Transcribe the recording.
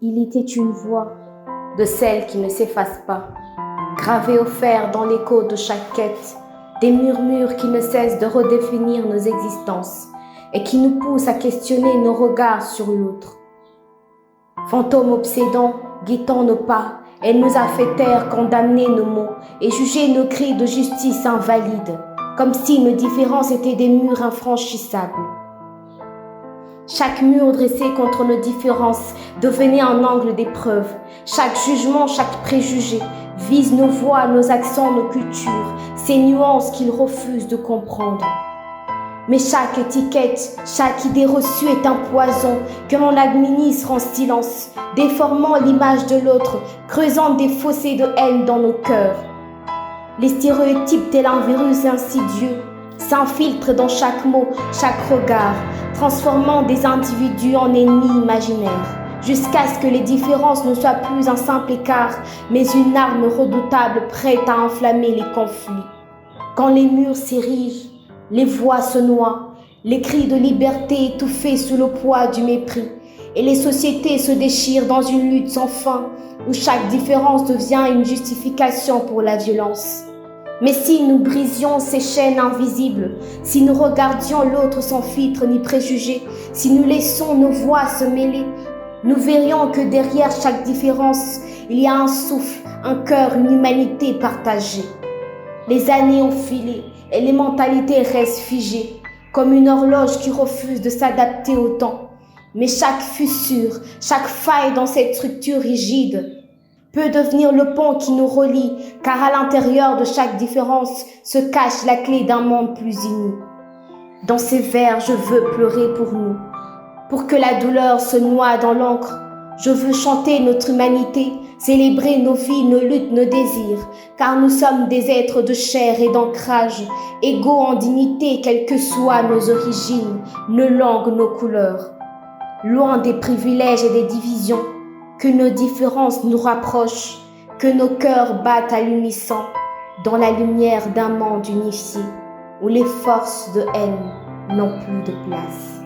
Il était une voix, de celles qui ne s'effacent pas, gravée au fer dans l'écho de chaque quête, des murmures qui ne cessent de redéfinir nos existences et qui nous poussent à questionner nos regards sur l'autre. Fantôme obsédant, guettant nos pas, elle nous a fait taire, condamner nos mots et juger nos cris de justice invalides, comme si nos différences étaient des murs infranchissables. Chaque mur dressé contre nos différences devenait un angle d'épreuve. Chaque jugement, chaque préjugé vise nos voix, nos accents, nos cultures, ces nuances qu'ils refusent de comprendre. Mais chaque étiquette, chaque idée reçue est un poison que l'on administre en silence, déformant l'image de l'autre, creusant des fossés de haine dans nos cœurs. Les stéréotypes tel un virus insidieux s'infiltrent dans chaque mot, chaque regard, transformant des individus en ennemis imaginaires, jusqu'à ce que les différences ne soient plus un simple écart, mais une arme redoutable prête à enflammer les conflits. Quand les murs s'érigent, les voix se noient, les cris de liberté étouffés sous le poids du mépris, et les sociétés se déchirent dans une lutte sans fin, où chaque différence devient une justification pour la violence. Mais si nous brisions ces chaînes invisibles, si nous regardions l'autre sans filtre ni préjugés, si nous laissons nos voix se mêler, nous verrions que derrière chaque différence, il y a un souffle, un cœur, une humanité partagée. Les années ont filé et les mentalités restent figées, comme une horloge qui refuse de s'adapter au temps. Mais chaque fissure, chaque faille dans cette structure rigide peut devenir le pont qui nous relie, car à l'intérieur de chaque différence se cache la clé d'un monde plus uni. Dans ces vers, je veux pleurer pour nous, pour que la douleur se noie dans l'encre. Je veux chanter notre humanité, célébrer nos vies, nos luttes, nos désirs, car nous sommes des êtres de chair et d'ancrage, égaux en dignité, quelles que soient nos origines, nos langues, nos couleurs. Loin des privilèges et des divisions, que nos différences nous rapprochent, que nos cœurs battent à l'unisson, dans la lumière d'un monde unifié, où les forces de haine n'ont plus de place.